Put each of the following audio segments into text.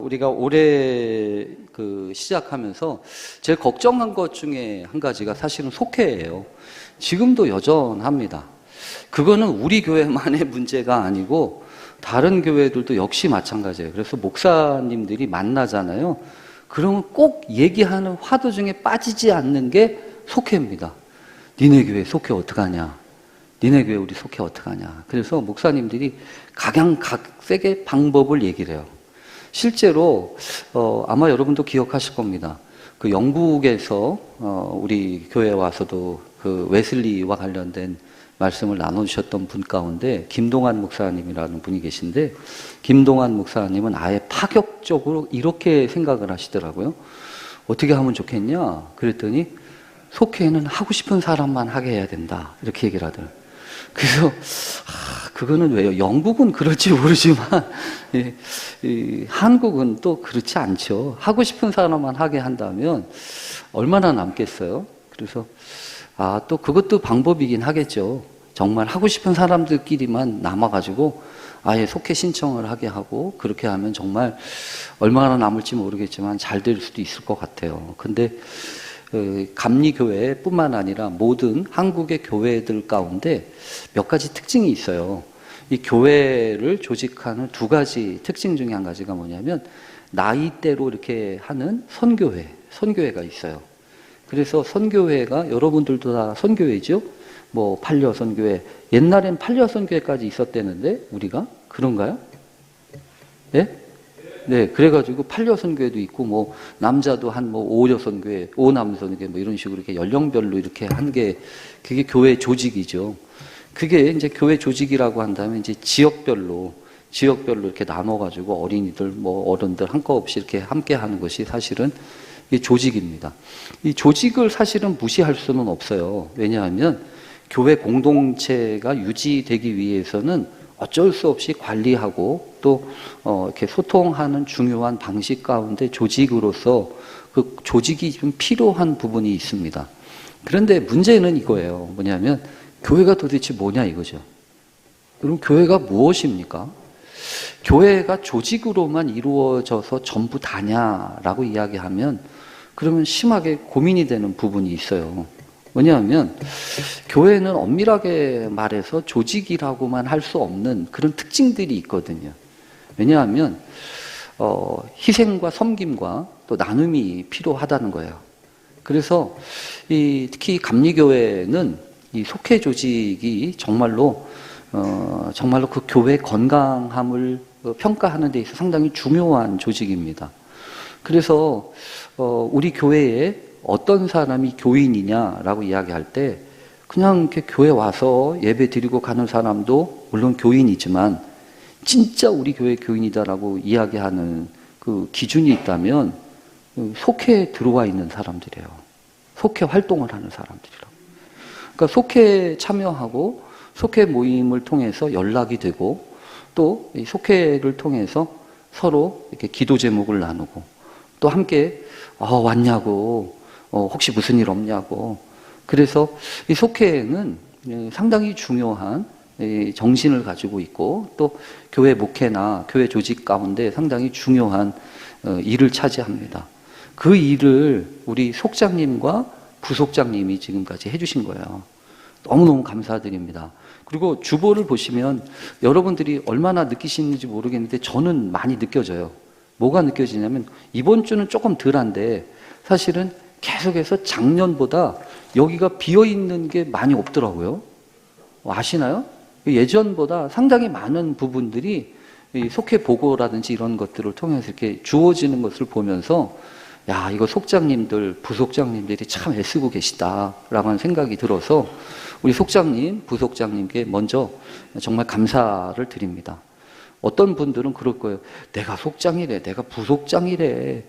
우리가 올해 시작하면서 제일 걱정한 것 중에 한 가지가 사실은 속회예요. 지금도 여전합니다. 그거는 우리 교회만의 문제가 아니고 다른 교회들도 역시 마찬가지예요. 그래서 목사님들이 만나잖아요. 그러면 꼭 얘기하는 화두 중에 빠지지 않는 게 속회입니다. 니네 교회 속회 어떡하냐? 니네 교회 우리 속회 어떡하냐? 그래서 목사님들이 각양각색의 방법을 얘기를 해요. 실제로 아마 여러분도 기억하실 겁니다. 그 영국에서 우리 교회에 와서도 그 웨슬리와 관련된 말씀을 나눠주셨던 분 가운데 김동환 목사님이라는 분이 계신데, 김동환 목사님은 아예 파격적으로 이렇게 생각을 하시더라고요. 어떻게 하면 좋겠냐? 그랬더니 속회는 하고 싶은 사람만 하게 해야 된다, 이렇게 얘기를 하더라고요. 그래서 그거는 왜요? 영국은 그럴지 모르지만 한국은 또 그렇지 않죠. 하고 싶은 사람만 하게 한다면 얼마나 남겠어요? 그래서 또 그것도 방법이긴 하겠죠. 정말 하고 싶은 사람들끼리만 남아가지고 아예 속회 신청을 하게 하고, 그렇게 하면 정말 얼마나 남을지 모르겠지만 잘 될 수도 있을 것 같아요. 근데 감리교회뿐만 아니라 모든 한국의 교회들 가운데 몇 가지 특징이 있어요. 이 교회를 조직하는 두 가지 특징 중에 한 가지가 뭐냐면, 나이대로 이렇게 하는 선교회가 있어요. 그래서 선교회가, 여러분들도 다 선교회죠? 뭐 판려 선교회, 옛날엔 판려 선교회까지 있었대는데 우리가 그런가요? 네? 네, 그래가지고 판려 선교회도 있고, 뭐 남자도 한 뭐 오려 선교회, 오남 선교회 뭐 이런 식으로 이렇게 연령별로 이렇게 한 게, 그게 교회 조직이죠. 그게 이제 교회 조직이라고 한다면 이제 지역별로 이렇게 나눠가지고 어린이들 뭐 어른들 한꺼없이 이렇게 함께 하는 것이 사실은 이 조직입니다. 이 조직을 사실은 무시할 수는 없어요. 왜냐하면 교회 공동체가 유지되기 위해서는 어쩔 수 없이 관리하고 또 이렇게 소통하는 중요한 방식 가운데 조직으로서 그 조직이 좀 필요한 부분이 있습니다. 그런데 문제는 이거예요. 뭐냐면 교회가 도대체 뭐냐 이거죠. 그럼 교회가 무엇입니까? 교회가 조직으로만 이루어져서 전부 다냐라고 이야기하면 그러면 심하게 고민이 되는 부분이 있어요. 뭐냐면 교회는 엄밀하게 말해서 조직이라고만 할 수 없는 그런 특징들이 있거든요. 왜냐하면 희생과 섬김과 또 나눔이 필요하다는 거예요. 그래서 특히 감리교회는 이 속회 조직이 정말로 그 교회의 건강함을 평가하는 데 있어서 상당히 중요한 조직입니다. 그래서 우리 교회에 어떤 사람이 교인이냐라고 이야기할 때 그냥 이렇게 교회 와서 예배 드리고 가는 사람도 물론 교인이지만 진짜 우리 교회 교인이다라고 이야기하는 그 기준이 있다면 속회에 들어와 있는 사람들이에요. 속회 활동을 하는 사람들이라고. 그러니까 속회에 참여하고 속회 모임을 통해서 연락이 되고 또 이 속회를 통해서 서로 이렇게 기도 제목을 나누고 또 함께 왔냐고 혹시 무슨 일 없냐고. 그래서 이 속회는 상당히 중요한 정신을 가지고 있고 또 교회 목회나 교회 조직 가운데 상당히 중요한 일을 차지합니다. 그 일을 우리 속장님과 부속장님이 지금까지 해주신 거예요. 너무너무 감사드립니다. 그리고 주보를 보시면 여러분들이 얼마나 느끼시는지 모르겠는데 저는 많이 느껴져요. 뭐가 느껴지냐면 이번 주는 조금 덜한데 사실은 계속해서 작년보다 여기가 비어있는 게 많이 없더라고요. 아시나요? 예전보다 상당히 많은 부분들이 속회 보고라든지 이런 것들을 통해서 이렇게 주어지는 것을 보면서 야, 이거 속장님들, 부속장님들이 참 애쓰고 계시다라고 하는 생각이 들어서 우리 속장님, 부속장님께 먼저 정말 감사를 드립니다. 어떤 분들은 그럴 거예요. 내가 속장이래, 내가 부속장이래.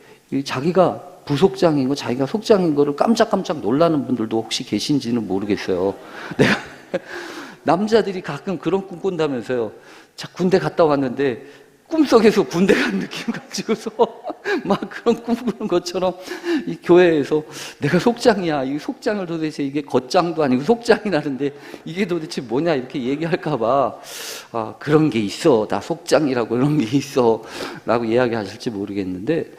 자기가 부속장인 거, 자기가 속장인 거를 깜짝깜짝 놀라는 분들도 혹시 계신지는 모르겠어요. 내가 남자들이 가끔 그런 꿈 꾼다면서요. 자, 군대 갔다 왔는데 꿈속에서 군대 간 느낌 가지고서 막 그런 꿈꾸는 것처럼 이 교회에서 내가 속장이야. 이 속장을 도대체 이게 겉장도 아니고 속장이라는데 이게 도대체 뭐냐 이렇게 얘기할까봐 아, 그런 게 있어. 나 속장이라고 이런 게 있어. 라고 이야기하실지 모르겠는데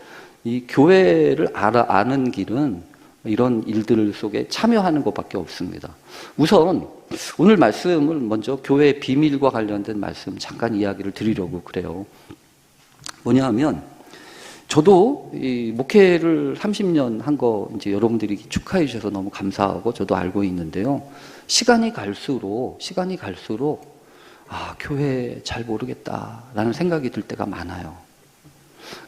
이 교회를 아는 길은 이런 일들 속에 참여하는 것밖에 없습니다. 우선 오늘 말씀을 먼저 교회의 비밀과 관련된 말씀 잠깐 이야기를 드리려고 그래요. 뭐냐 하면 저도 이 목회를 30년 한 거 이제 여러분들이 축하해 주셔서 너무 감사하고 저도 알고 있는데요. 시간이 갈수록 아, 교회 잘 모르겠다라는 생각이 들 때가 많아요.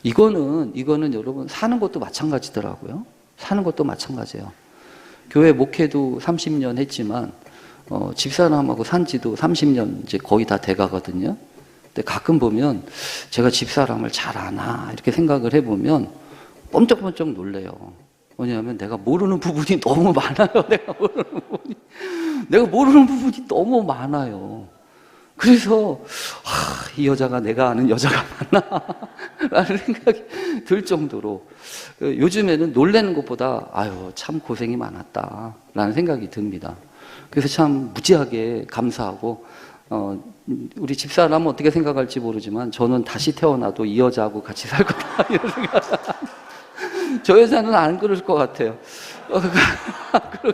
이거는 여러분 사는 것도 마찬가지더라고요. 사는 것도 마찬가지예요. 교회 목회도 30년 했지만 집사람하고 산 지도 30년 이제 거의 다 돼가거든요. 근데 가끔 보면 제가 집사람을 잘 아나 이렇게 생각을 해보면 뻔쩍뻔쩍 놀래요. 뭐냐면 내가 모르는 부분이 너무 많아요. 내가 모르는 부분이 너무 많아요. 그래서 이 여자가 내가 아는 여자가 맞나? 라는 생각이 들 정도로 요즘에는 놀라는 것보다 아유 참 고생이 많았다 라는 생각이 듭니다. 그래서 참 무지하게 감사하고 우리 집사람은 어떻게 생각할지 모르지만 저는 다시 태어나도 이 여자하고 같이 살 거다 이런 생각. 저 여자는 안 그럴 것 같아요. 그럴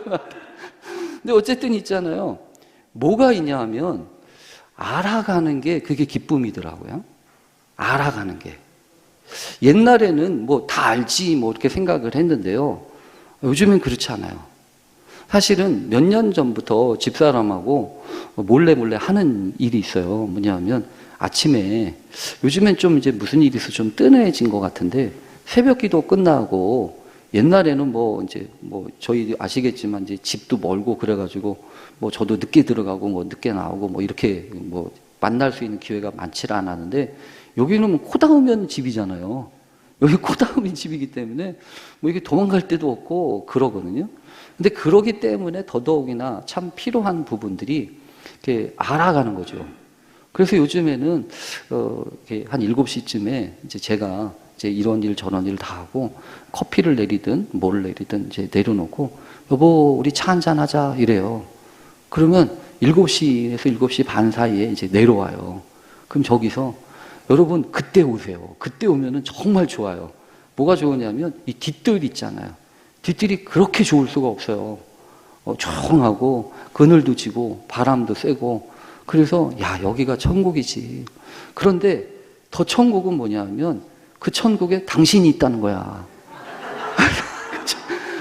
것 같아요. 근데 어쨌든 있잖아요. 뭐가 있냐 하면 알아가는 게 그게 기쁨이더라고요. 알아가는 게. 옛날에는 뭐 다 알지 뭐 이렇게 생각을 했는데요. 요즘엔 그렇지 않아요. 사실은 몇 년 전부터 집사람하고 몰래 하는 일이 있어요. 뭐냐면 아침에 요즘엔 좀 이제 무슨 일이 있어 좀 뜬해진 것 같은데 새벽 기도 끝나고 옛날에는 뭐 이제 뭐 저희 아시겠지만 이제 집도 멀고 그래가지고 뭐 저도 늦게 들어가고 뭐 늦게 나오고 뭐 이렇게 뭐 만날 수 있는 기회가 많지 않았는데 여기는 뭐 코 닿으면 집이잖아요. 여기 코 닿으면 집이기 때문에 뭐 이게 도망갈 데도 없고 그러거든요. 근데 그러기 때문에 더더욱이나 참 필요한 부분들이 이렇게 알아가는 거죠. 그래서 요즘에는 이렇게 한 7시쯤에 이제 제가 이제 이런 일 저런 일 다 하고 커피를 내리든 뭘 내리든 이제 내려놓고 여보 우리 차 한잔 하자 이래요. 그러면 7시에서 7시 반 사이에 이제 내려와요. 그럼 저기서 여러분 그때 오세요. 그때 오면은 정말 좋아요. 뭐가 좋으냐면 이 뒷뜰 있잖아요. 뒷뜰이 그렇게 좋을 수가 없어요. 조용하고 그늘도 지고 바람도 쐬고 그래서 야 여기가 천국이지. 그런데 더 천국은 뭐냐면 그 천국에 당신이 있다는 거야.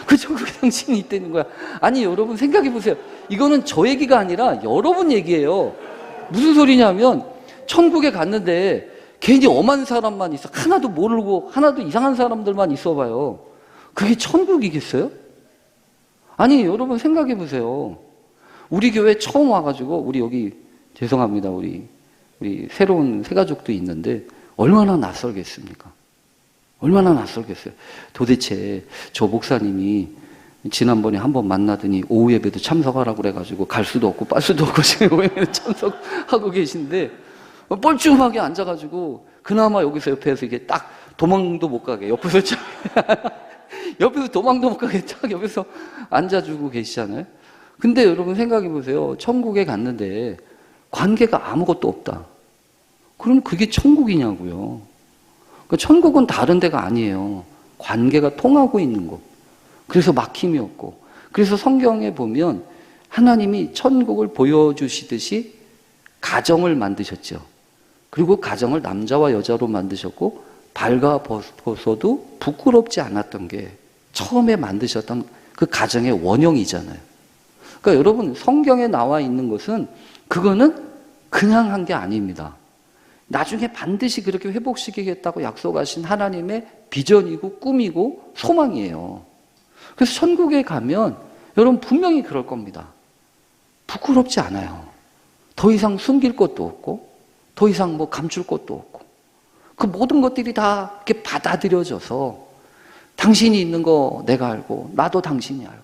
그 천국에 당신이 있다는 거야. 아니 여러분 생각해 보세요. 이거는 저 얘기가 아니라 여러분 얘기예요. 무슨 소리냐면 천국에 갔는데 괜히 엄한 사람만 있어. 하나도 모르고 하나도 이상한 사람들만 있어 봐요. 그게 천국이겠어요? 아니 여러분 생각해 보세요. 우리 교회 처음 와가지고 우리 여기 죄송합니다. 우리 새로운 새가족도 있는데 얼마나 낯설겠습니까? 얼마나 낯설겠어요. 도대체 저 목사님이 지난번에 한번 만나더니 오후 예배도 참석하라고 그래가지고 갈 수도 없고 빨 수도 없고 지금 오후 예배도 참석하고 계신데 뻘쭘하게 앉아가지고 그나마 여기서 옆에서 이게 딱 도망도 못 가게 옆에서 옆에서 도망도 못 가게 딱 옆에서 앉아주고 계시잖아요. 근데 여러분 생각해 보세요. 천국에 갔는데 관계가 아무것도 없다. 그럼 그게 천국이냐고요. 그러니까 천국은 다른 데가 아니에요. 관계가 통하고 있는 곳. 그래서 막힘이 없고. 그래서 성경에 보면 하나님이 천국을 보여주시듯이 가정을 만드셨죠. 그리고 가정을 남자와 여자로 만드셨고 발가벗어도 부끄럽지 않았던 게 처음에 만드셨던 그 가정의 원형이잖아요. 그러니까 여러분 성경에 나와 있는 것은 그거는 그냥 한 게 아닙니다. 나중에 반드시 그렇게 회복시키겠다고 약속하신 하나님의 비전이고 꿈이고 소망이에요. 그래서 천국에 가면 여러분 분명히 그럴 겁니다. 부끄럽지 않아요. 더 이상 숨길 것도 없고 더 이상 뭐 감출 것도 없고 그 모든 것들이 다 이렇게 받아들여져서 당신이 있는 거 내가 알고 나도 당신이 알고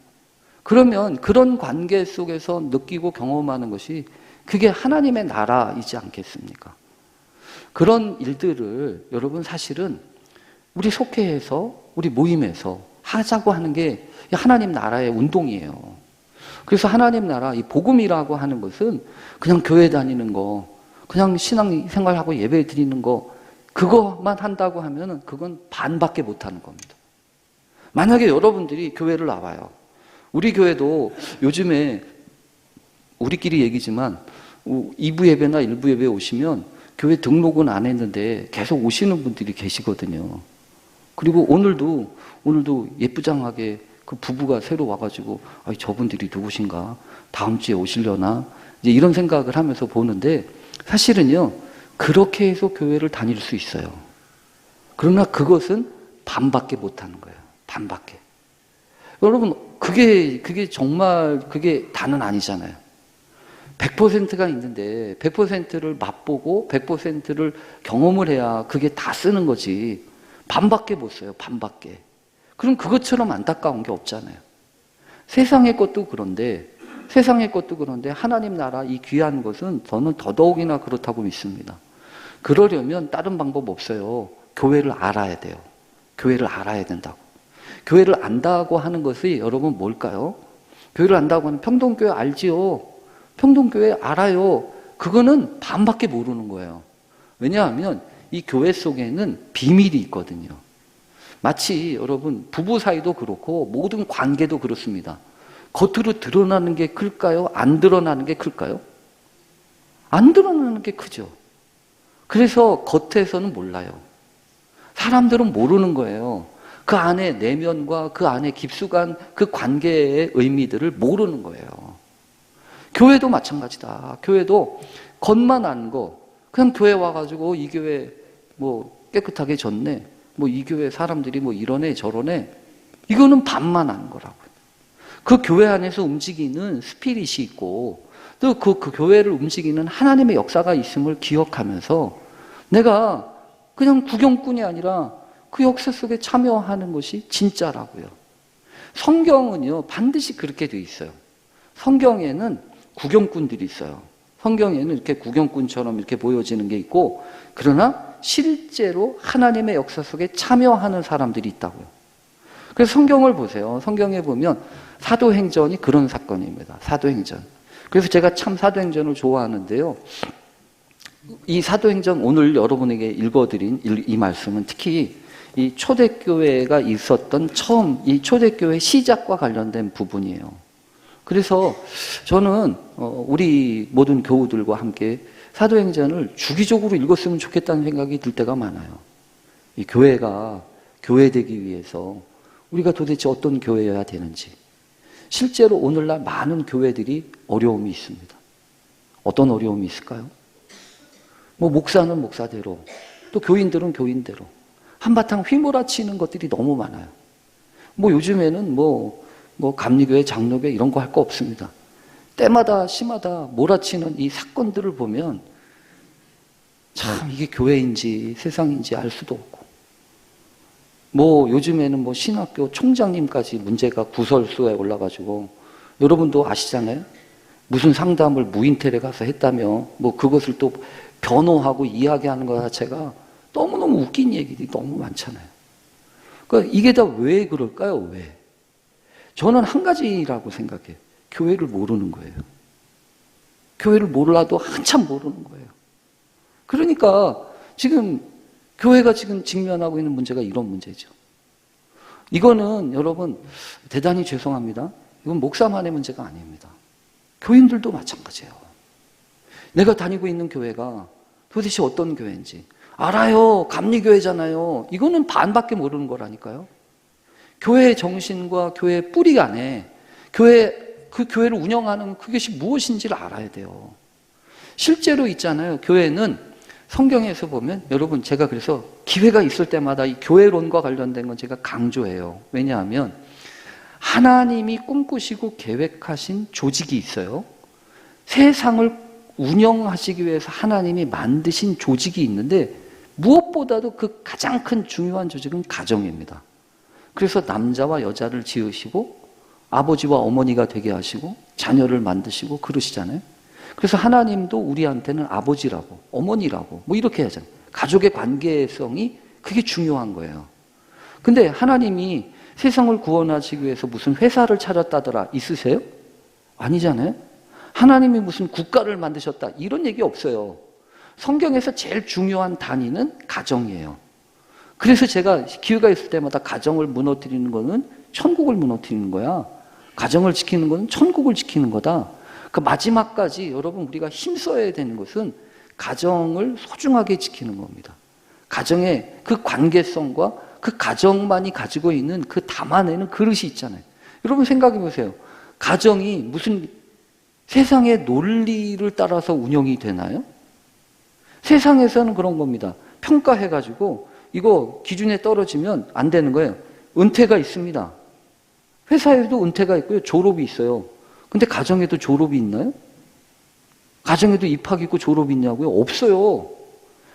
그러면 그런 관계 속에서 느끼고 경험하는 것이 그게 하나님의 나라이지 않겠습니까? 그런 일들을 여러분 사실은 우리 속회에서, 우리 모임에서 하자고 하는 게 하나님 나라의 운동이에요. 그래서 하나님 나라, 이 복음이라고 하는 것은 그냥 교회 다니는 거, 그냥 신앙 생활하고 예배 드리는 거, 그것만 한다고 하면 그건 반밖에 못하는 겁니다. 만약에 여러분들이 교회를 나와요. 우리 교회도 요즘에 우리끼리 얘기지만 2부 예배나 1부 예배 오시면 교회 등록은 안 했는데 계속 오시는 분들이 계시거든요. 그리고 오늘도 예쁘장하게 그 부부가 새로 와가지고 저분들이 누구신가? 다음 주에 오시려나? 이제 이런 생각을 하면서 보는데 사실은요, 그렇게 해서 교회를 다닐 수 있어요. 그러나 그것은 반밖에 못하는 거예요. 반밖에. 여러분, 그게 정말 그게 다는 아니잖아요. 100%가 있는데 100%를 맛보고 100%를 경험을 해야 그게 다 쓰는 거지. 반밖에 못 써요. 반밖에. 그럼 그것처럼 안타까운 게 없잖아요. 세상의 것도 그런데 하나님 나라 이 귀한 것은 저는 더더욱이나 그렇다고 믿습니다. 그러려면 다른 방법 없어요. 교회를 알아야 돼요. 교회를 알아야 된다고. 교회를 안다고 하는 것이 여러분 뭘까요? 교회를 안다고 하는 평동교회 알지요? 평동교회 알아요. 그거는 반밖에 모르는 거예요. 왜냐하면 이 교회 속에는 비밀이 있거든요. 마치 여러분 부부 사이도 그렇고 모든 관계도 그렇습니다. 겉으로 드러나는 게 클까요? 안 드러나는 게 클까요? 안 드러나는 게 크죠. 그래서 겉에서는 몰라요. 사람들은 모르는 거예요. 그 안에 내면과 그 안에 깊숙한 그 관계의 의미들을 모르는 거예요. 교회도 마찬가지다. 교회도 겉만 안 거, 그냥 교회 와가지고 이 교회 뭐 깨끗하게 졌네, 뭐 이 교회 사람들이 뭐 이러네 저러네, 이거는 반만 아는 거라고요. 그 교회 안에서 움직이는 스피릿이 있고 또 그 교회를 움직이는 하나님의 역사가 있음을 기억하면서 내가 그냥 구경꾼이 아니라 그 역사 속에 참여하는 것이 진짜라고요. 성경은요 반드시 그렇게 돼 있어요. 성경에는 구경꾼들이 있어요. 성경에는 이렇게 구경꾼처럼 이렇게 보여지는 게 있고, 그러나 실제로 하나님의 역사 속에 참여하는 사람들이 있다고요. 그래서 성경을 보세요. 성경에 보면 사도행전이 그런 사건입니다. 사도행전. 그래서 제가 참 사도행전을 좋아하는데요. 이 사도행전 오늘 여러분에게 읽어드린 이 말씀은 특히 이 초대교회가 있었던 처음 이 초대교회 시작과 관련된 부분이에요. 그래서 저는 우리 모든 교우들과 함께 사도행전을 주기적으로 읽었으면 좋겠다는 생각이 들 때가 많아요. 이 교회가 교회되기 위해서 우리가 도대체 어떤 교회여야 되는지. 실제로 오늘날 많은 교회들이 어려움이 있습니다. 어떤 어려움이 있을까요? 뭐 목사는 목사대로, 또 교인들은 교인대로 한바탕 휘몰아치는 것들이 너무 많아요. 뭐 요즘에는 뭐 감리교회, 장로교회 이런 거 할 거 없습니다. 때마다 시마다 몰아치는 이 사건들을 보면 참 이게 교회인지 세상인지 알 수도 없고, 뭐 요즘에는 뭐 신학교 총장님까지 문제가 구설수에 올라가지고, 여러분도 아시잖아요. 무슨 상담을 무인텔에 가서 했다며 뭐 그것을 또 변호하고 이야기하는 것 자체가 너무너무 웃긴 얘기들이 너무 많잖아요. 그러니까 이게 다 왜 그럴까요? 왜? 저는 한 가지라고 생각해요. 교회를 모르는 거예요. 교회를 몰라도 한참 모르는 거예요. 그러니까 지금 교회가 지금 직면하고 있는 문제가 이런 문제죠. 이거는 여러분 대단히 죄송합니다. 이건 목사만의 문제가 아닙니다. 교인들도 마찬가지예요. 내가 다니고 있는 교회가 도대체 어떤 교회인지 알아요. 감리교회잖아요. 이거는 반밖에 모르는 거라니까요. 교회의 정신과 교회의 뿌리 안에 그 교회를 운영하는 그것이 무엇인지를 알아야 돼요. 실제로 있잖아요. 교회는 성경에서 보면 여러분 제가 그래서 기회가 있을 때마다 이 교회론과 관련된 건 제가 강조해요. 왜냐하면 하나님이 꿈꾸시고 계획하신 조직이 있어요. 세상을 운영하시기 위해서 하나님이 만드신 조직이 있는데 무엇보다도 그 가장 큰 중요한 조직은 가정입니다. 그래서 남자와 여자를 지으시고 아버지와 어머니가 되게 하시고 자녀를 만드시고 그러시잖아요. 그래서 하나님도 우리한테는 아버지라고 어머니라고 뭐 이렇게 하잖아요. 가족의 관계성이 그게 중요한 거예요. 근데 하나님이 세상을 구원하시기 위해서 무슨 회사를 차렸다더라 있으세요? 아니잖아요. 하나님이 무슨 국가를 만드셨다 이런 얘기 없어요. 성경에서 제일 중요한 단위는 가정이에요. 그래서 제가 기회가 있을 때마다 가정을 무너뜨리는 거는 천국을 무너뜨리는 거야. 가정을 지키는 거는 천국을 지키는 거다. 그 마지막까지 여러분 우리가 힘써야 되는 것은 가정을 소중하게 지키는 겁니다. 가정의 그 관계성과 그 가정만이 가지고 있는 그 담아내는 그릇이 있잖아요. 여러분 생각해 보세요. 가정이 무슨 세상의 논리를 따라서 운영이 되나요? 세상에서는 그런 겁니다. 평가해가지고 이거 기준에 떨어지면 안 되는 거예요. 은퇴가 있습니다. 회사에도 은퇴가 있고요. 졸업이 있어요. 근데 가정에도 졸업이 있나요? 가정에도 입학 있고 졸업이 있냐고요? 없어요.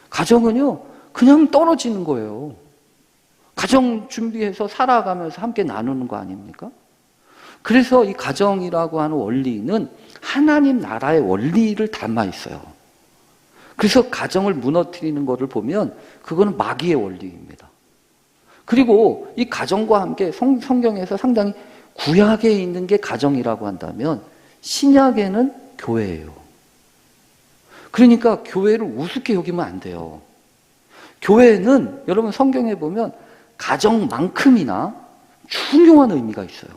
가정은요, 그냥 떨어지는 거예요. 가정 준비해서 살아가면서 함께 나누는 거 아닙니까? 그래서 이 가정이라고 하는 원리는 하나님 나라의 원리를 담아 있어요. 그래서 가정을 무너뜨리는 것을 보면 그거는 마귀의 원리입니다. 그리고 이 가정과 함께 성경에서 상당히 구약에 있는 게 가정이라고 한다면 신약에는 교회예요. 그러니까 교회를 우습게 여기면 안 돼요. 교회는 여러분 성경에 보면 가정만큼이나 중요한 의미가 있어요.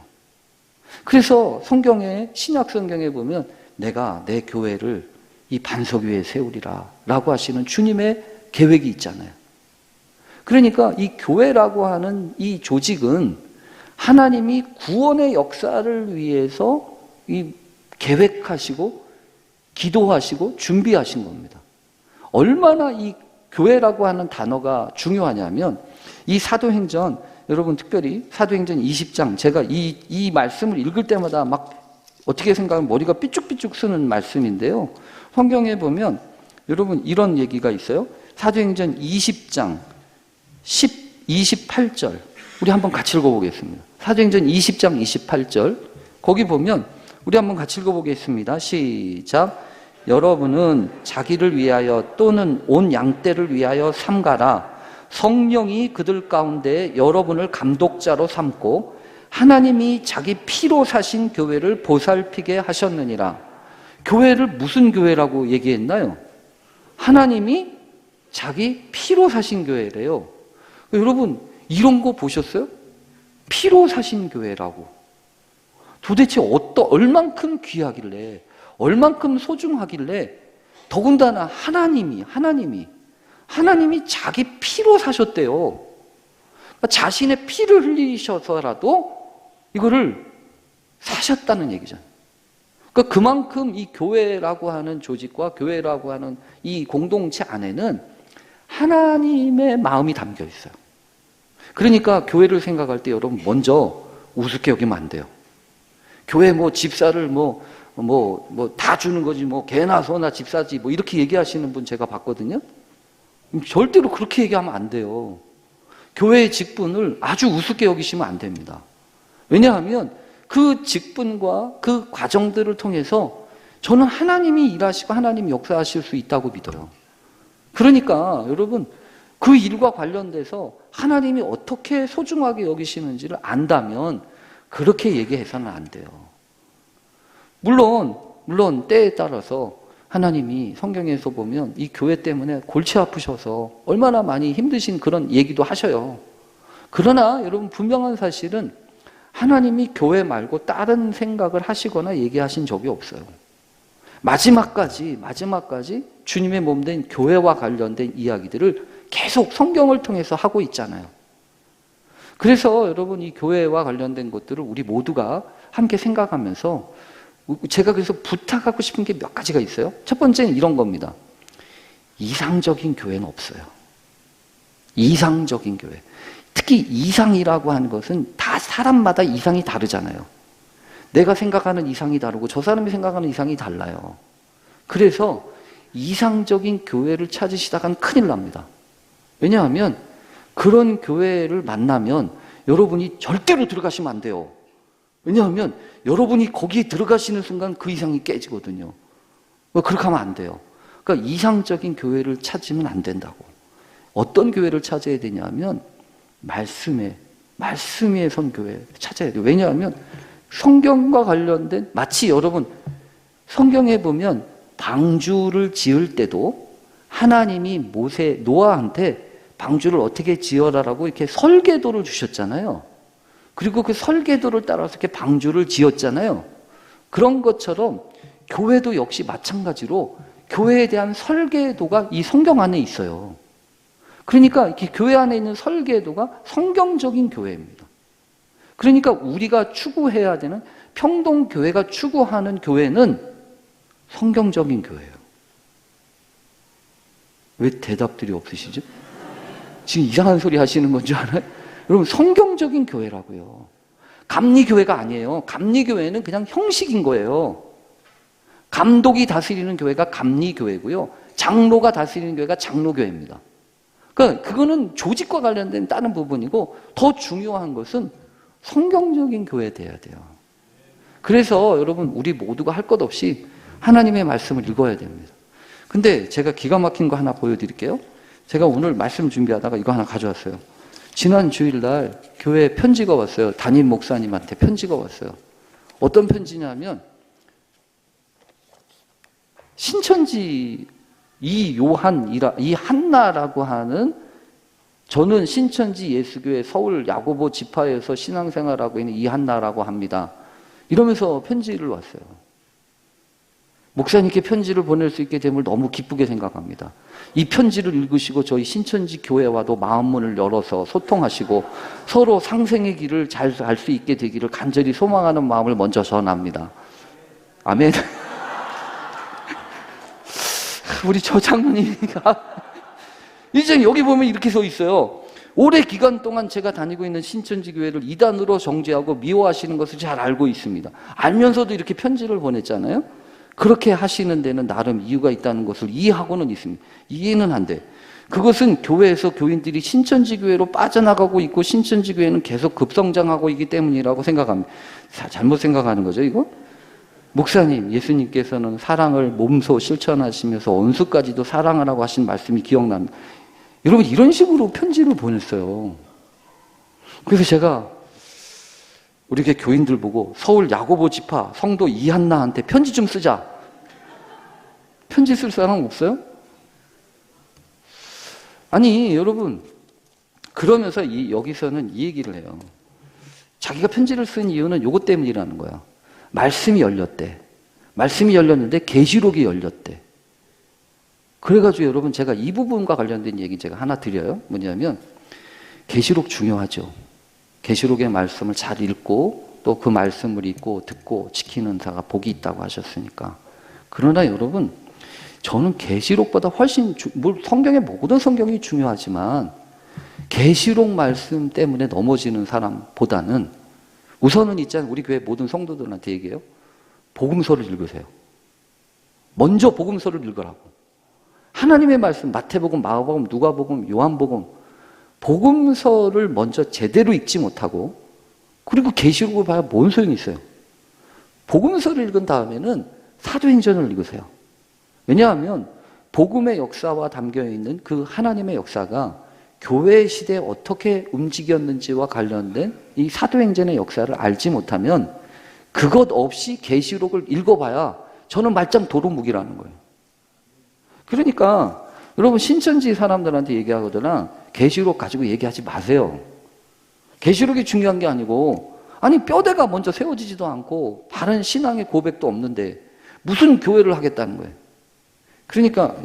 그래서 성경에 신약 성경에 보면 내가 내 교회를 이 반석 위에 세우리라 라고 하시는 주님의 계획이 있잖아요. 그러니까 이 교회라고 하는 이 조직은 하나님이 구원의 역사를 위해서 이 계획하시고 기도하시고 준비하신 겁니다. 얼마나 이 교회라고 하는 단어가 중요하냐면 이 사도행전 여러분 특별히 사도행전 20장 제가 이 말씀을 읽을 때마다 막 어떻게 생각하면 머리가 삐죽삐죽 쓰는 말씀인데요. 성경에 보면 여러분 이런 얘기가 있어요. 사도행전 20장 28절 우리 한번 같이 읽어보겠습니다. 사도행전 20장 28절 거기 보면 우리 한번 같이 읽어보겠습니다. 시작. 여러분은 자기를 위하여 또는 온 양떼를 위하여 삼가라. 성령이 그들 가운데 여러분을 감독자로 삼고 하나님이 자기 피로 사신 교회를 보살피게 하셨느니라. 교회를 무슨 교회라고 얘기했나요? 하나님이 자기 피로 사신 교회래요. 여러분 이런 거 보셨어요? 피로 사신 교회라고. 도대체 얼만큼 귀하길래 얼만큼 소중하길래 더군다나 하나님이 자기 피로 사셨대요. 그러니까 자신의 피를 흘리셔서라도 이거를 사셨다는 얘기잖아요. 그러니까 그만큼 이 교회라고 하는 조직과 교회라고 하는 이 공동체 안에는 하나님의 마음이 담겨 있어요. 그러니까 교회를 생각할 때 여러분 먼저 우습게 여기면 안 돼요. 교회 뭐 집사를 다 주는 거지 개나 소나 집사지 이렇게 얘기하시는 분 제가 봤거든요. 절대로 그렇게 얘기하면 안 돼요. 교회의 직분을 아주 우습게 여기시면 안 됩니다. 왜냐하면 그 직분과 그 과정들을 통해서 저는 하나님이 일하시고 하나님이 역사하실 수 있다고 믿어요. 그러니까 여러분 그 일과 관련돼서 하나님이 어떻게 소중하게 여기시는지를 안다면 그렇게 얘기해서는 안 돼요. 물론 때에 따라서 하나님이 성경에서 보면 이 교회 때문에 골치 아프셔서 얼마나 많이 힘드신 그런 얘기도 하셔요. 그러나 여러분 분명한 사실은 하나님이 교회 말고 다른 생각을 하시거나 얘기하신 적이 없어요. 마지막까지 주님의 몸된 교회와 관련된 이야기들을 계속 성경을 통해서 하고 있잖아요. 그래서 여러분 이 교회와 관련된 것들을 우리 모두가 함께 생각하면서 제가 그래서 부탁하고 싶은 게 몇 가지가 있어요. 첫 번째는 이런 겁니다. 이상적인 교회는 없어요. 이상적인 교회. 특히 이상이라고 하는 것은 다 사람마다 이상이 다르잖아요. 내가 생각하는 이상이 다르고 저 사람이 생각하는 이상이 달라요. 그래서 이상적인 교회를 찾으시다간 큰일 납니다. 왜냐하면 그런 교회를 만나면 여러분이 절대로 들어가시면 안 돼요. 왜냐하면 여러분이 거기에 들어가시는 순간 그 이상이 깨지거든요. 그렇게 하면 안 돼요. 그러니까 이상적인 교회를 찾으면 안 된다고. 어떤 교회를 찾아야 되냐면 말씀에 말씀 위에 선 교회 찾아야 돼요. 왜냐하면 성경과 관련된, 마치 여러분 성경에 보면 방주를 지을 때도 하나님이 노아한테 방주를 어떻게 지어라라고 이렇게 설계도를 주셨잖아요. 그리고 그 설계도를 따라서 이렇게 방주를 지었잖아요. 그런 것처럼 교회도 역시 마찬가지로 교회에 대한 설계도가 이 성경 안에 있어요. 그러니까 이렇게 교회 안에 있는 설계도가 성경적인 교회입니다. 그러니까 우리가 추구해야 되는, 평동교회가 추구하는 교회는 성경적인 교회예요. 왜 대답들이 없으시죠? 지금 이상한 소리 하시는 건 줄 알아요? 여러분, 성경적인 교회라고요. 감리교회가 아니에요. 감리교회는 그냥 형식인 거예요. 감독이 다스리는 교회가 감리교회고요. 장로가 다스리는 교회가 장로교회입니다. 그러니까 그거는 조직과 관련된 다른 부분이고, 더 중요한 것은 성경적인 교회 돼야 돼요. 그래서 여러분, 우리 모두가 할 것 없이 하나님의 말씀을 읽어야 됩니다. 근데 제가 기가 막힌 거 하나 보여드릴게요. 제가 오늘 말씀 준비하다가 이거 하나 가져왔어요. 지난 주일날 교회에 편지가 왔어요. 담임 목사님한테 편지가 왔어요. 어떤 편지냐면, 신천지 이 한나라고 하는, 저는 신천지 예수교회 서울 야고보 지파에서 신앙생활하고 있는 이한나라고 합니다. 이러면서 편지를 왔어요. 목사님께 편지를 보낼 수 있게 됨을 너무 기쁘게 생각합니다. 이 편지를 읽으시고 저희 신천지 교회와도 마음문을 열어서 소통하시고 서로 상생의 길을 잘 갈 수 있게 되기를 간절히 소망하는 마음을 먼저 전합니다. 아멘. 우리 저 장로님이가 이제 여기 보면 이렇게 써 있어요. 오래 기간 동안 제가 다니고 있는 신천지 교회를 이단으로 정죄하고 미워하시는 것을 잘 알고 있습니다. 알면서도 이렇게 편지를 보냈잖아요. 그렇게 하시는 데는 나름 이유가 있다는 것을 이해하고는 있습니다. 이해는 한데, 그것은 교회에서 교인들이 신천지 교회로 빠져나가고 있고 신천지 교회는 계속 급성장하고 있기 때문이라고 생각합니다. 잘못 생각하는 거죠, 이거? 목사님, 예수님께서는 사랑을 몸소 실천하시면서 원수까지도 사랑하라고 하신 말씀이 기억납니다. 여러분, 이런 식으로 편지를 보냈어요. 그래서 제가 우리 교회 교인들 보고 서울 야고보 지파 성도 이한나한테 편지 좀 쓰자. 편지 쓸 사람 없어요? 아니, 여러분, 그러면서 여기서는 이 얘기를 해요. 자기가 편지를 쓴 이유는 요것 때문이라는 거야. 말씀이 열렸대. 말씀이 열렸는데 계시록이 열렸대. 그래가지고 여러분, 제가 이 부분과 관련된 얘기 제가 하나 드려요. 뭐냐면, 계시록 중요하죠. 계시록의 말씀을 잘 읽고 또 그 말씀을 읽고 듣고 지키는 자가 복이 있다고 하셨으니까. 그러나 여러분, 저는 계시록보다 훨씬 성경의 모든 성경이 중요하지만 계시록 말씀 때문에 넘어지는 사람보다는, 우선은 있잖아요. 우리 교회 모든 성도들한테 얘기해요. 복음서를 읽으세요. 먼저 복음서를 읽으라고. 하나님의 말씀, 마태복음, 마가복음, 누가복음, 요한복음, 복음서를 먼저 제대로 읽지 못하고, 그리고 계시록을 봐야 뭔 소용이 있어요. 복음서를 읽은 다음에는 사도행전을 읽으세요. 왜냐하면 복음의 역사와 담겨있는 그 하나님의 역사가 교회 시대에 어떻게 움직였는지와 관련된 이 사도행전의 역사를 알지 못하면 그것 없이 계시록을 읽어봐야 저는 말짱 도루묵이라는 거예요. 그러니까 여러분, 신천지 사람들한테 얘기하거나 계시록 가지고 얘기하지 마세요. 계시록이 중요한 게 아니고, 아니 뼈대가 먼저 세워지지도 않고 바른 신앙의 고백도 없는데 무슨 교회를 하겠다는 거예요. 그러니까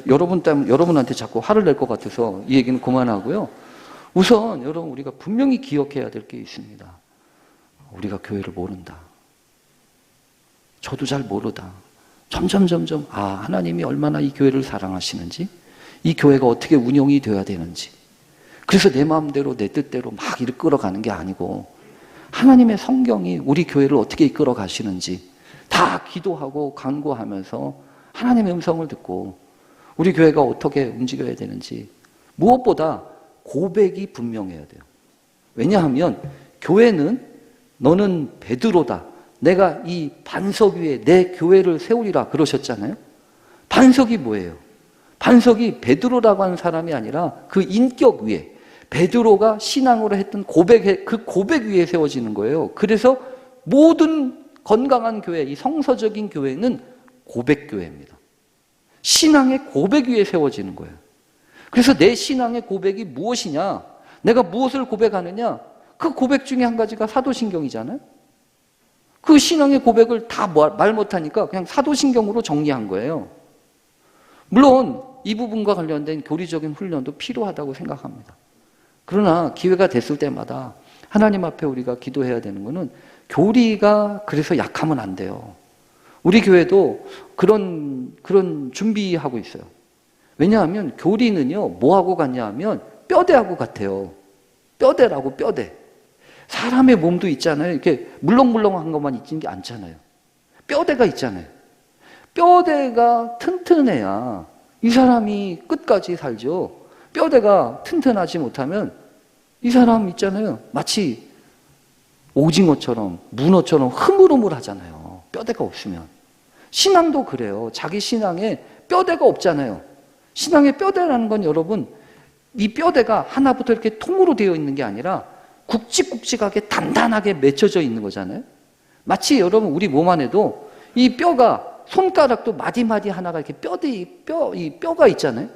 여러분한테 자꾸 화를 낼 것 같아서 이 얘기는 그만하고요. 우선 여러분, 우리가 분명히 기억해야 될 게 있습니다. 우리가 교회를 모른다. 저도 잘 모르다. 점점 하나님이 얼마나 이 교회를 사랑하시는지, 이 교회가 어떻게 운영이 되어야 되는지, 그래서 내 마음대로 내 뜻대로 막 이끌어가는 게 아니고 하나님의 성경이 우리 교회를 어떻게 이끌어 가시는지 다 기도하고 간구하면서 하나님의 음성을 듣고 우리 교회가 어떻게 움직여야 되는지, 무엇보다 고백이 분명해야 돼요. 왜냐하면 교회는 너는 베드로다. 내가 이 반석 위에 내 교회를 세우리라 그러셨잖아요. 반석이 뭐예요? 반석이 베드로라고 하는 사람이 아니라 그 인격 위에, 베드로가 신앙으로 했던 그 고백 위에 세워지는 거예요. 그래서 모든 건강한 교회, 이 성서적인 교회는 고백교회입니다. 신앙의 고백 위에 세워지는 거예요. 그래서 내 신앙의 고백이 무엇이냐? 내가 무엇을 고백하느냐? 그 고백 중에 한 가지가 사도신경이잖아요. 그 신앙의 고백을 다 말 못하니까 그냥 사도신경으로 정리한 거예요. 물론 이 부분과 관련된 교리적인 훈련도 필요하다고 생각합니다. 그러나 기회가 됐을 때마다 하나님 앞에 우리가 기도해야 되는 것은 교리가 그래서 약하면 안 돼요. 우리 교회도 그런 준비하고 있어요. 왜냐하면 교리는요, 뭐하고 같냐 하면 뼈대하고 같아요. 뼈대라고, 뼈대. 사람의 몸도 있잖아요. 이렇게 물렁물렁한 것만 있는 게 않잖아요. 뼈대가 있잖아요. 뼈대가 튼튼해야 이 사람이 끝까지 살죠. 뼈대가 튼튼하지 못하면 이 사람 있잖아요. 마치 오징어처럼, 문어처럼 흐물흐물하잖아요. 뼈대가 없으면. 신앙도 그래요. 자기 신앙에 뼈대가 없잖아요. 신앙의 뼈대라는 건 여러분, 이 뼈대가 하나부터 이렇게 통으로 되어 있는 게 아니라 굵직굵직하게 단단하게 맺혀져 있는 거잖아요. 마치 여러분 우리 몸 안에도 이 뼈가 손가락도 마디마디 하나가 이렇게 이 뼈가 있잖아요.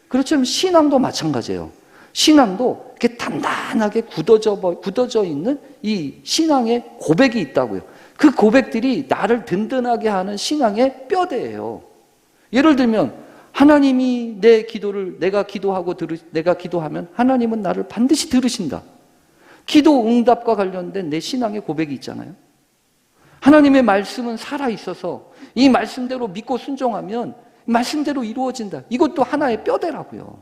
그렇지만 신앙도 마찬가지예요. 신앙도 이렇게 단단하게 굳어져 있는 이 신앙의 고백이 있다고요. 그 고백들이 나를 든든하게 하는 신앙의 뼈대예요. 예를 들면 하나님이 내 기도를 내가 기도하면 하나님은 나를 반드시 들으신다. 기도 응답과 관련된 내 신앙의 고백이 있잖아요. 하나님의 말씀은 살아있어서 이 말씀대로 믿고 순종하면 말씀대로 이루어진다. 이것도 하나의 뼈대라고요.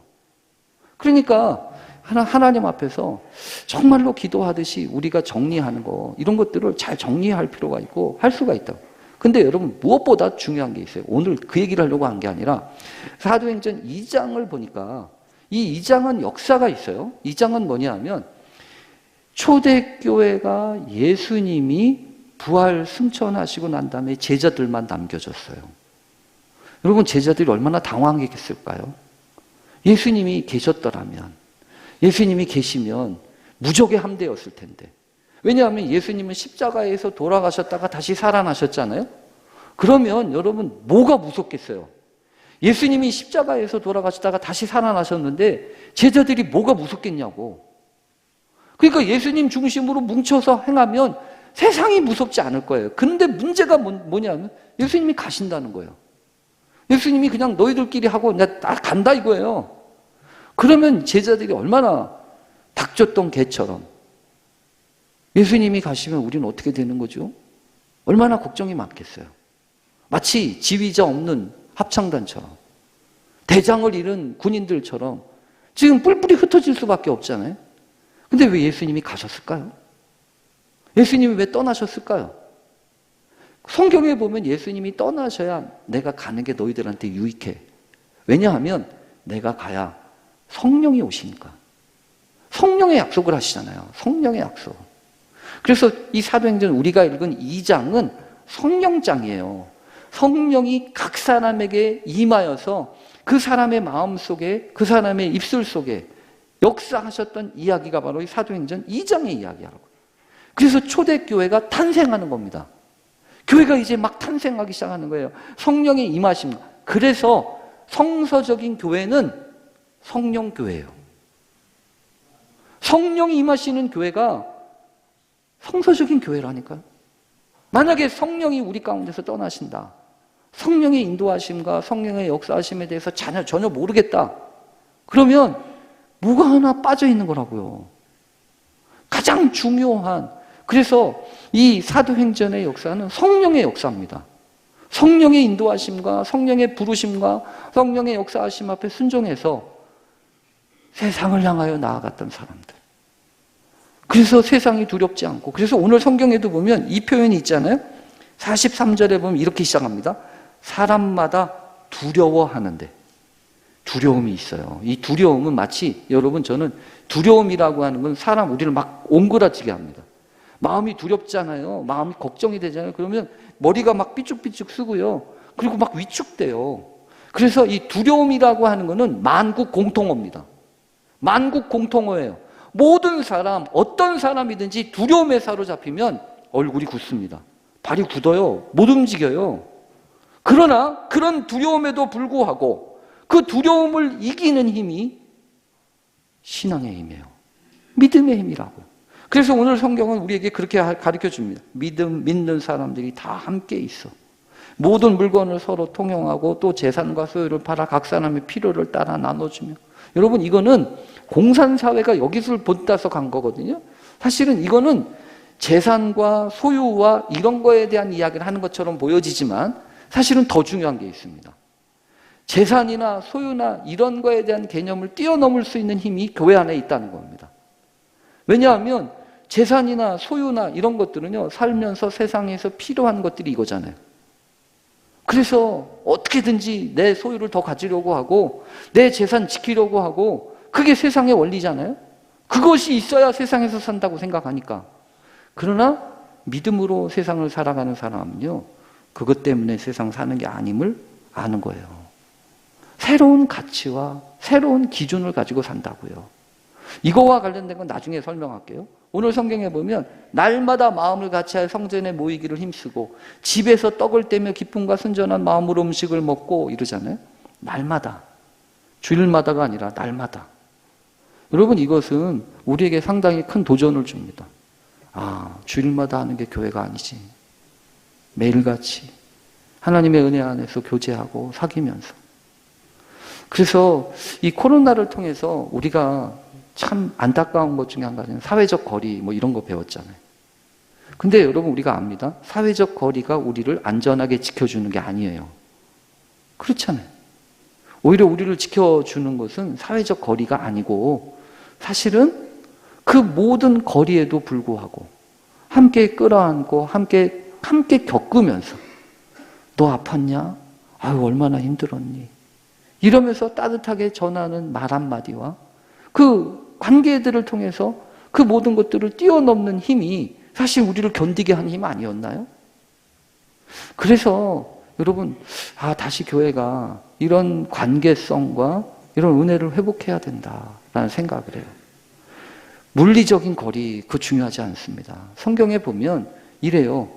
그러니까 하나님 앞에서 정말로 기도하듯이 우리가 정리하는 거, 이런 것들을 잘 정리할 필요가 있고 할 수가 있다고. 근데 여러분 무엇보다 중요한 게 있어요. 오늘 그 얘기를 하려고 한 게 아니라 사도행전 2장을 보니까 이 2장은 역사가 있어요. 2장은 뭐냐 하면 초대교회가 예수님이 부활 승천하시고 난 다음에 제자들만 남겨졌어요. 여러분 제자들이 얼마나 당황했을까요? 예수님이 계셨더라면, 예수님이 계시면 무적의 함대였을 텐데. 왜냐하면 예수님은 십자가에서 돌아가셨다가 다시 살아나셨잖아요. 그러면 여러분 뭐가 무섭겠어요? 예수님이 십자가에서 돌아가셨다가 다시 살아나셨는데 제자들이 뭐가 무섭겠냐고. 그러니까 예수님 중심으로 뭉쳐서 행하면 세상이 무섭지 않을 거예요. 그런데 문제가 뭐냐면 예수님이 가신다는 거예요. 예수님이 그냥 너희들끼리 하고 나 간다 이거예요. 그러면 제자들이 얼마나 닥쳤던 개처럼 예수님이 가시면 우리는 어떻게 되는 거죠? 얼마나 걱정이 많겠어요. 마치 지휘자 없는 합창단처럼, 대장을 잃은 군인들처럼 지금 뿔뿔이 흩어질 수밖에 없잖아요. 근데 왜 예수님이 가셨을까요? 예수님이 왜 떠나셨을까요? 성경에 보면 예수님이 떠나셔야 내가 가는 게 너희들한테 유익해. 왜냐하면 내가 가야 성령이 오시니까. 성령의 약속을 하시잖아요. 성령의 약속. 그래서 이 사도행전 우리가 읽은 2장은 성령장이에요. 성령이 각 사람에게 임하여서 그 사람의 마음 속에, 그 사람의 입술 속에 역사하셨던 이야기가 바로 이 사도행전 2장의 이야기라고. 그래서 초대교회가 탄생하는 겁니다. 교회가 이제 막 탄생하기 시작하는 거예요. 성령의 임하심. 그래서 성서적인 교회는 성령교회예요. 성령이 임하시는 교회가 성서적인 교회라니까요. 만약에 성령이 우리 가운데서 떠나신다. 성령의 인도하심과 성령의 역사하심에 대해서 전혀 모르겠다. 그러면 뭐가 하나 빠져 있는 거라고요. 가장 중요한, 그래서 이 사도행전의 역사는 성령의 역사입니다. 성령의 인도하심과 성령의 부르심과 성령의 역사하심 앞에 순종해서 세상을 향하여 나아갔던 사람들. 그래서 세상이 두렵지 않고, 그래서 오늘 성경에도 보면 이 표현이 있잖아요. 43절에 보면 이렇게 시작합니다. 사람마다 두려워하는데. 두려움이 있어요. 이 두려움은 마치, 여러분 저는 두려움이라고 하는 건 사람 우리를 막 옹그라지게 합니다. 마음이 두렵잖아요. 마음이 걱정이 되잖아요. 그러면 머리가 막 삐죽삐죽 쓰고요. 그리고 막 위축돼요. 그래서 이 두려움이라고 하는 거는 만국 공통어입니다. 만국 공통어예요. 모든 사람, 어떤 사람이든지 두려움에 사로잡히면 얼굴이 굳습니다. 발이 굳어요. 못 움직여요. 그러나 그런 두려움에도 불구하고 그 두려움을 이기는 힘이 신앙의 힘이에요. 믿음의 힘이라고. 그래서 오늘 성경은 우리에게 그렇게 가르쳐 줍니다. 믿는 사람들이 다 함께 있어. 모든 물건을 서로 통용하고 또 재산과 소유를 팔아 각 사람의 필요를 따라 나눠주며. 여러분, 이거는 공산사회가 여기서 본따서 간 거거든요. 사실은 이거는 재산과 소유와 이런 거에 대한 이야기를 하는 것처럼 보여지지만 사실은 더 중요한 게 있습니다. 재산이나 소유나 이런 거에 대한 개념을 뛰어넘을 수 있는 힘이 교회 안에 있다는 겁니다. 왜냐하면 재산이나 소유나 이런 것들은요, 살면서 세상에서 필요한 것들이 이거잖아요. 그래서 어떻게든지 내 소유를 더 가지려고 하고 내 재산 지키려고 하고 그게 세상의 원리잖아요. 그것이 있어야 세상에서 산다고 생각하니까. 그러나 믿음으로 세상을 살아가는 사람은요, 그것 때문에 세상 사는 게 아님을 아는 거예요. 새로운 가치와 새로운 기준을 가지고 산다고요. 이거와 관련된 건 나중에 설명할게요. 오늘 성경에 보면 날마다 마음을 같이하여 성전에 모이기를 힘쓰고 집에서 떡을 떼며 기쁨과 순전한 마음으로 음식을 먹고 이러잖아요. 날마다. 주일마다가 아니라 날마다. 여러분, 이것은 우리에게 상당히 큰 도전을 줍니다. 아, 주일마다 하는 게 교회가 아니지. 매일같이 하나님의 은혜 안에서 교제하고 사귀면서. 그래서 이 코로나를 통해서 우리가 참 안타까운 것 중에 한 가지는 사회적 거리 뭐 이런 거 배웠잖아요. 근데 여러분, 우리가 압니다. 사회적 거리가 우리를 안전하게 지켜주는 게 아니에요. 그렇잖아요. 오히려 우리를 지켜주는 것은 사회적 거리가 아니고 사실은 그 모든 거리에도 불구하고 함께 끌어안고 함께 겪으면서 너 아팠냐? 아유, 얼마나 힘들었니? 이러면서 따뜻하게 전하는 말 한마디와 그 관계들을 통해서 그 모든 것들을 뛰어넘는 힘이 사실 우리를 견디게 하는 힘 아니었나요? 그래서 여러분, 다시 교회가 이런 관계성과 이런 은혜를 회복해야 된다라는 생각을 해요. 물리적인 거리, 그거 중요하지 않습니다. 성경에 보면 이래요.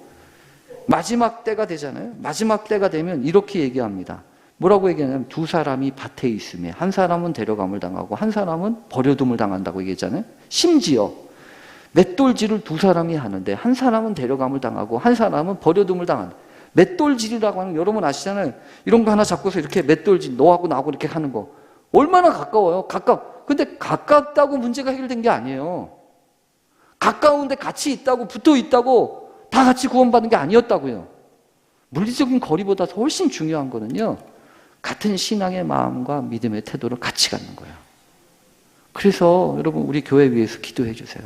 마지막 때가 되잖아요. 마지막 때가 되면 이렇게 얘기합니다. 뭐라고 얘기하냐면 두 사람이 밭에 있으며 한 사람은 데려감을 당하고 한 사람은 버려둠을 당한다고 얘기했잖아요. 심지어 맷돌질을 두 사람이 하는데 한 사람은 데려감을 당하고 한 사람은 버려둠을 당한다. 맷돌질이라고 하는 거 여러분 아시잖아요. 이런 거 하나 잡고서 이렇게 맷돌질 너하고 나하고 이렇게 하는 거 얼마나 가까워요. 근데 가깝다고 문제가 해결된 게 아니에요. 가까운데 같이 있다고 붙어 있다고 다 같이 구원받는 게 아니었다고요. 물리적인 거리보다 훨씬 중요한 거는요, 같은 신앙의 마음과 믿음의 태도를 같이 갖는 거예요. 그래서 여러분, 우리 교회 위해서 기도해 주세요.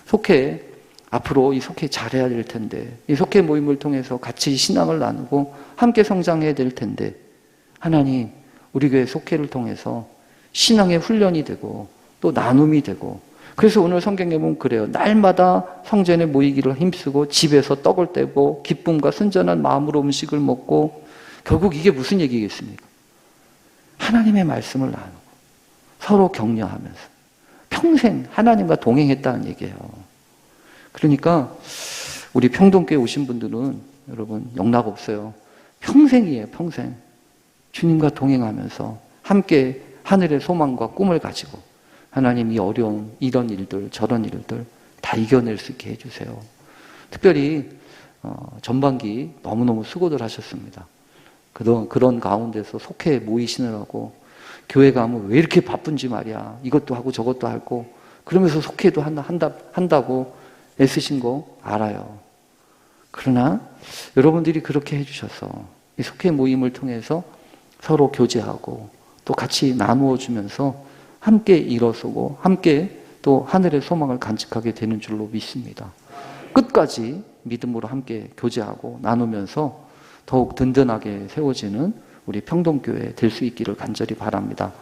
속회, 앞으로 이 속회 잘해야 될 텐데, 이 속회 모임을 통해서 같이 신앙을 나누고 함께 성장해야 될 텐데, 하나님, 우리 교회 속회를 통해서 신앙의 훈련이 되고 또 나눔이 되고, 그래서 오늘 성경에 보면 그래요. 날마다 성전에 모이기를 힘쓰고 집에서 떡을 떼고 기쁨과 순전한 마음으로 음식을 먹고, 결국 이게 무슨 얘기겠습니까? 하나님의 말씀을 나누고 서로 격려하면서 평생 하나님과 동행했다는 얘기예요. 그러니까 우리 평동교회 오신 분들은 여러분 영락 없어요. 평생이에요. 평생. 주님과 동행하면서 함께 하늘의 소망과 꿈을 가지고 하나님 이 어려움, 이런 일들, 저런 일들 다 이겨낼 수 있게 해주세요. 특별히 전반기 너무너무 수고들 하셨습니다. 그런 가운데서 속해 모이시느라고 교회 가면 왜 이렇게 바쁜지 말이야. 이것도 하고 저것도 하고 그러면서 속해도 한다고 애쓰신 거 알아요. 그러나 여러분들이 그렇게 해주셔서 이 속해 모임을 통해서 서로 교제하고 또 같이 나누어 주면서 함께 일어서고 함께 또 하늘의 소망을 간직하게 되는 줄로 믿습니다. 끝까지 믿음으로 함께 교제하고 나누면서 더욱 든든하게 세워지는 우리 평동교회 될 수 있기를 간절히 바랍니다.